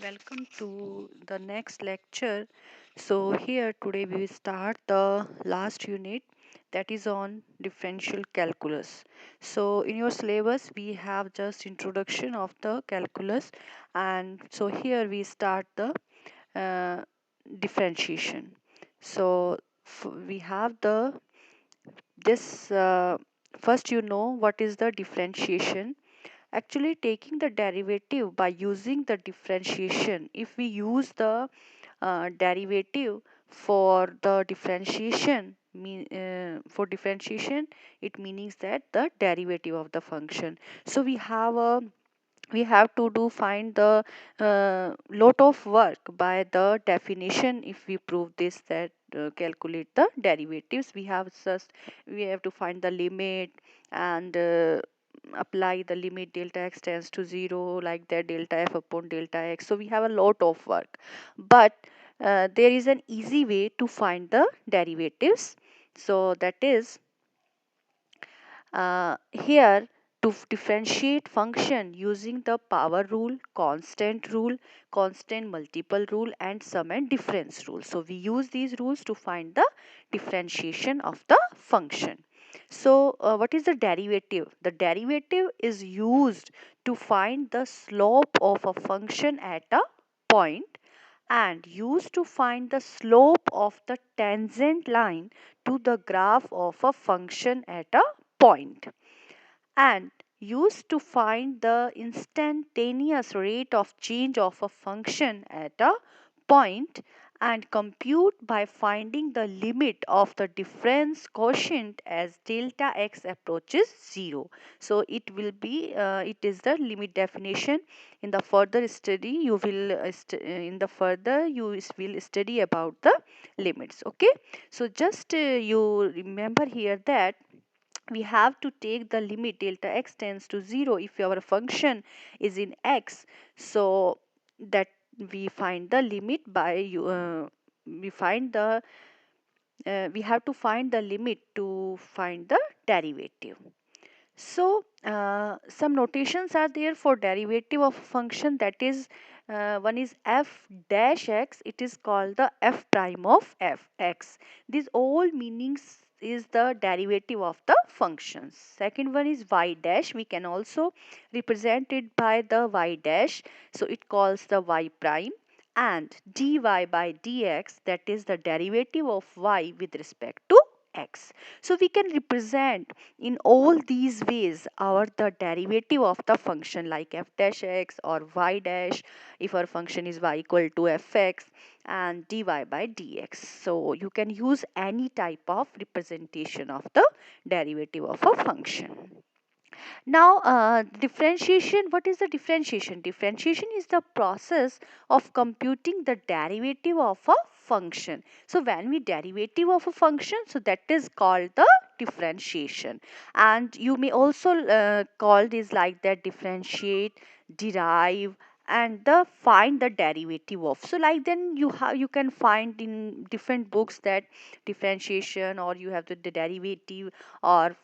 Welcome to the next lecture. So here today we will start the last unit, that is on differential calculus. So in your syllabus we have just introduction of the calculus, and so here we start the uh, differentiation. So we have the this first, what is the differentiation. Actually, taking the derivative by using the differentiation, if we use the derivative for the differentiation, for differentiation, it means that the derivative of the function. So we have to do find the lot of work by the definition. If we prove this, that calculate the derivatives, we have to find the limit and apply the limit delta x tends to 0, like that delta f upon delta x. So we have a lot of work, but there is an easy way to find the derivatives. So that is here, to differentiate function using the power rule, constant multiple rule, and sum and difference rule. So we use these rules to find the differentiation of the function. So what is the derivative? The derivative is used to find the slope of a function at a point, and used to find the slope of the tangent line to the graph of a function at a point, and used to find the instantaneous rate of change of a function at a point, and compute by finding the limit of the difference quotient as delta x approaches 0. So it is the limit definition. In the further study you will in the further you will study about the limits. Okay, so just you remember here that we have to take the limit delta x tends to 0 if our function is in x. So that we find the limit by we have to find the limit to find the derivative. So some notations are there for derivative of function, that is one is f dash x, it is called the f prime of fx. These all meanings is the derivative of the functions. Second one is y dash, we can also represent it by the y dash, so it calls the y prime. And dy by dx, that is the derivative of y with respect to x. So we can represent in all these ways our the derivative of the function, like f dash x or y dash if our function is y equal to fx, and dy by dx. So you can use any type of representation of the derivative of a function. Now, differentiation. What is the differentiation? Differentiation is the process of computing the derivative of a function. So, when we derivative of a function, so that is called the differentiation. And you may also call this like that: differentiate, derive, and the find the derivative of. So like then you can find in different books that differentiation, or you have the derivative, or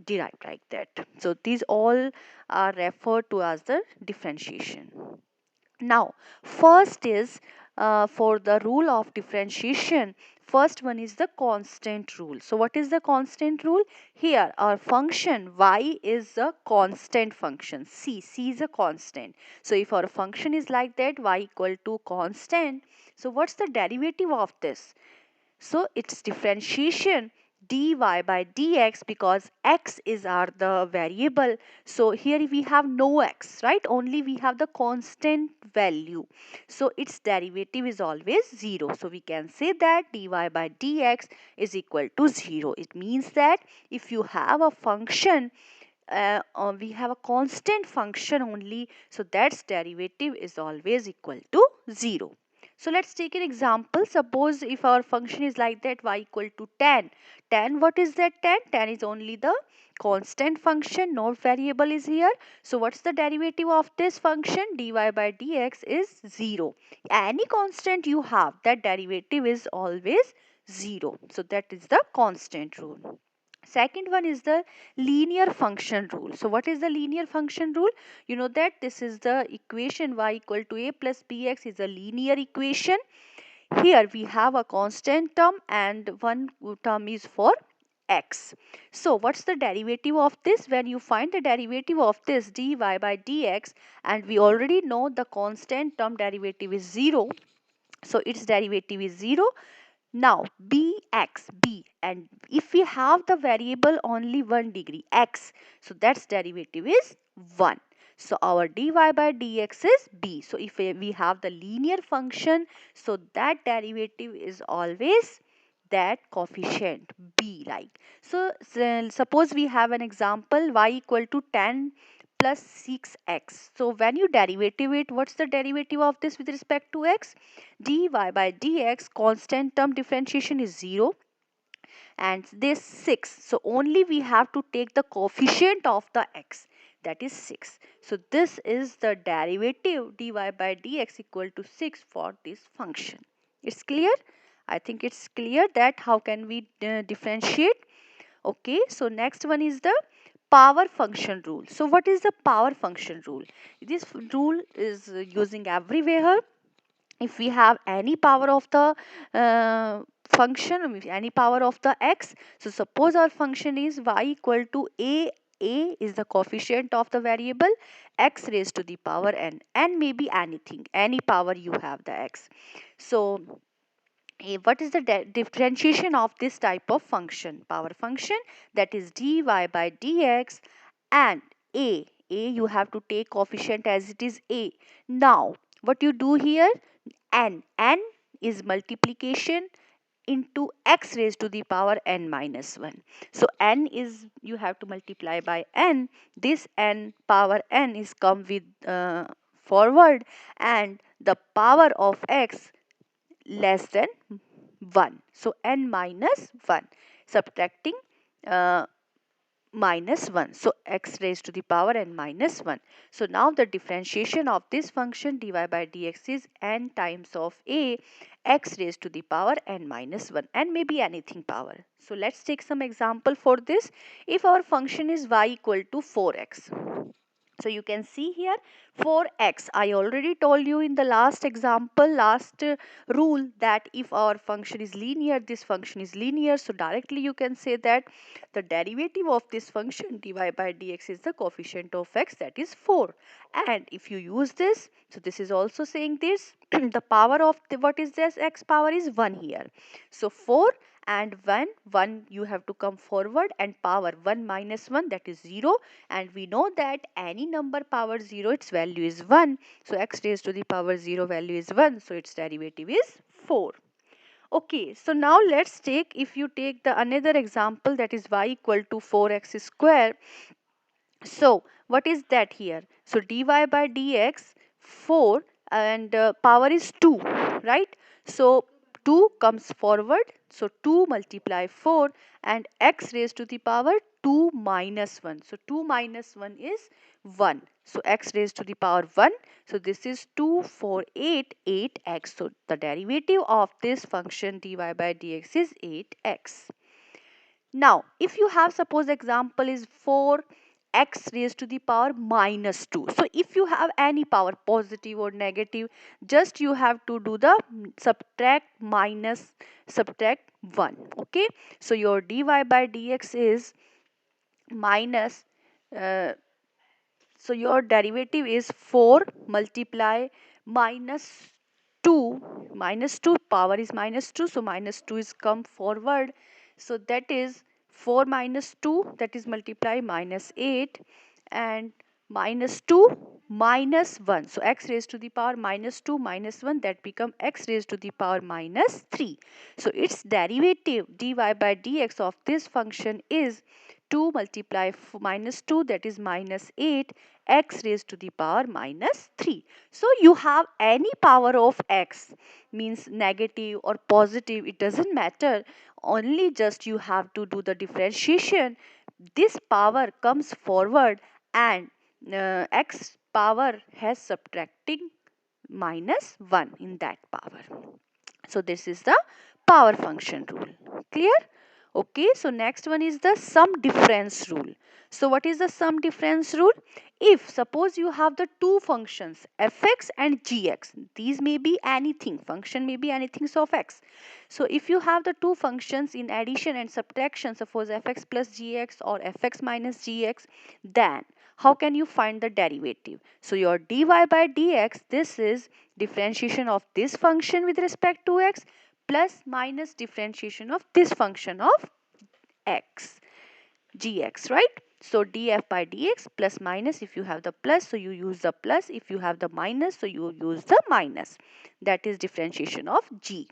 derived like that. So these all are referred to as the differentiation. Now, first is for the rule of differentiation. First one is the constant rule. So what is the constant rule? Here our function y is a constant function. C is a constant. So if our function is like that, y equal to constant, so what's the derivative of this? So its differentiation dy by dx, because x is our the variable. So here we have no x, right? Only we have the constant value. So its derivative is always 0. So we can say that dy by dx is equal to 0. It means that if you have a function, we have a constant function only, so that's derivative is always equal to 0. So let's take an example. Suppose if our function is like that, y equal to 10. 10, what is that 10? 10 is only the constant function, no variable is here. So what's the derivative of this function? Dy by dx is 0. Any constant you have, that derivative is always 0. So that is the constant rule. Second one is the linear function rule. So what is the linear function rule? You know that this is the equation y equal to a plus bx is a linear equation. Here we have a constant term and one term is for x. So what's the derivative of this? When you find the derivative of this dy by dx, and we already know the constant term derivative is 0, so its derivative is 0. Now bx b, and if we have the variable only 1 degree x, so that's derivative is 1. So our dy by dx is b. So if we have the linear function, so that derivative is always that coefficient b, like. So, suppose we have an example y equal to 10 plus 6x. So when you derivative it, what's the derivative of this with respect to x? Dy by dx constant term differentiation is 0 and this 6. So only we have to take the coefficient of the x, that is 6. So this is the derivative dy by dx equal to 6 for this function. It's clear? I think it's clear that how can we differentiate. Okay, so next one is the power function rule. So what is the power function rule? This rule is using everywhere. If we have any power of the function, I mean, any power of the x, so suppose our function is y equal to a is the coefficient of the variable, x raised to the power n may be anything, any power you have the x. So what is the differentiation of this type of function, power function? That is dy by dx and a you have to take coefficient as it is a. Now what you do here, n is multiplication into x raised to the power n minus 1. So n is, you have to multiply by n, this n power n is come with forward, and the power of x less than 1. So n minus 1, subtracting uh, minus 1. So x raised to the power n minus 1. So now the differentiation of this function dy by dx is n times of a x raised to the power n minus 1, and maybe anything power. So let's take some example for this. If our function is y equal to 4x, so you can see here 4x. I already told you in the last example, last rule, that if our function is linear, this function is linear. So directly you can say that the derivative of this function dy by dx is the coefficient of x, that is 4. And if you use this, so this is also saying this, the power of the, what is this, x power is 1 here. So 4 and 1 you have to come forward, and power 1 minus 1, that is 0. And we know that any number power 0, its value is 1. So x raised to the power 0 value is 1, so its derivative is 4. Okay, so now let's take, if you take the another example, that is y equal to 4x square. So what is that here? So dy by dx 4 and power is 2, right? So 2 comes forward, so 2 multiply 4 and x raised to the power 2 minus 1. So 2 minus 1 is 1. So x raised to the power 1. So this is 2, 4, 8, 8x. So the derivative of this function dy by dx is 8x. Now, if you have, suppose example is 4x raised to the power minus 2. So, if you have any power, positive or negative, just you have to do the subtract minus, subtract 1. Okay. So, your dy by dx is minus, uh, so your derivative is 4 multiply minus 2, minus 2 power is minus 2, so minus 2 is come forward. So that is 4 minus 2, that is multiply minus 8, and minus 2 minus 1. So x raised to the power minus 2 minus 1, that become x raised to the power minus 3. So its derivative dy by dx of this function is 2 multiply minus 2, that is minus 8, x raised to the power minus 3. So you have any power of x, means negative or positive, it doesn't matter, only just you have to do the differentiation. This power comes forward and x power has subtracting minus 1 in that power. So this is the power function rule. Clear? Okay, so next one is the sum difference rule. So what is the sum difference rule? If suppose you have the two functions fx and gx, these may be anything, function may be anything of x. So if you have the two functions in addition and subtraction, suppose fx plus gx or fx minus gx, then how can you find the derivative? So your dy by dx, this is differentiation of this function with respect to x plus minus differentiation of this function of x, gx, right? So df by dx plus minus, if you have the plus, so you use the plus, if you have the minus, so you use the minus. That is differentiation of g.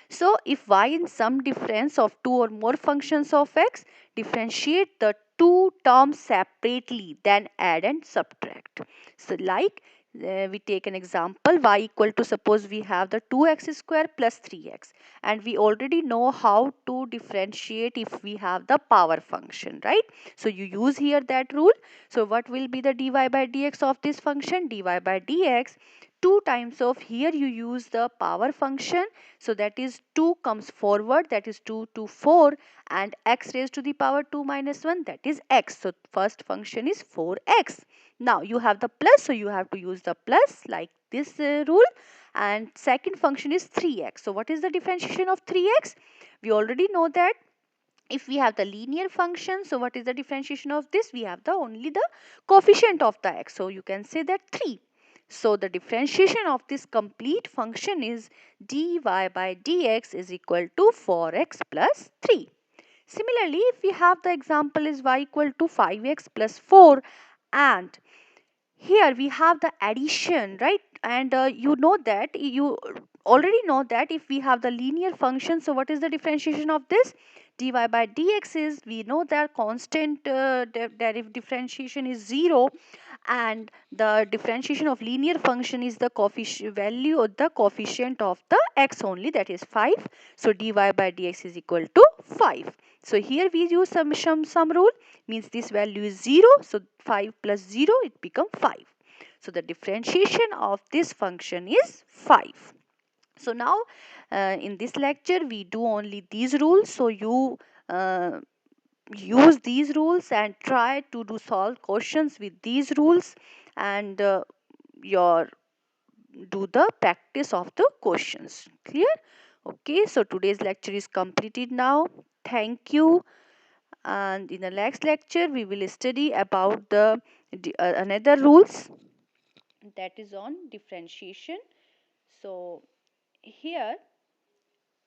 So if y in some difference of two or more functions of x, differentiate the two terms separately, then add and subtract. So like we take an example, y equal to, suppose we have the 2x square plus 3x, and we already know how to differentiate if we have the power function, right? So you use here that rule. So what will be the dy by dx of this function? Dy by dx 2 times of, here you use the power function, so that is 2 comes forward, that is 2 to 4, and x raised to the power 2 minus 1, that is x. So first function is 4x. Now you have the plus, so you have to use the plus like this rule. And second function is 3x. So what is the differentiation of 3x? We already know that if we have the linear function, so what is the differentiation of this? We have the only the coefficient of the x, so you can say that 3. So the differentiation of this complete function is dy by dx is equal to 4x plus 3. Similarly, if we have the example is y equal to 5x plus 4, and here we have the addition, right? And you know that, you already know that if we have the linear function, so what is the differentiation of this? Dy by dx is, we know that constant derivative differentiation is 0, and the differentiation of linear function is the coefficient value or the coefficient of the x only, that is 5. So dy by dx is equal to 5. So here we use sum rule, means this value is 0, so 5 plus 0, it becomes 5. So the differentiation of this function is 5. So now in this lecture we do only these rules, so you uh, use these rules and try to do solve questions with these rules, and your do the practice of the questions. Clear? Okay, so today's lecture is completed now. Thank you. And in the next lecture we will study about the another rules, that is on differentiation. So here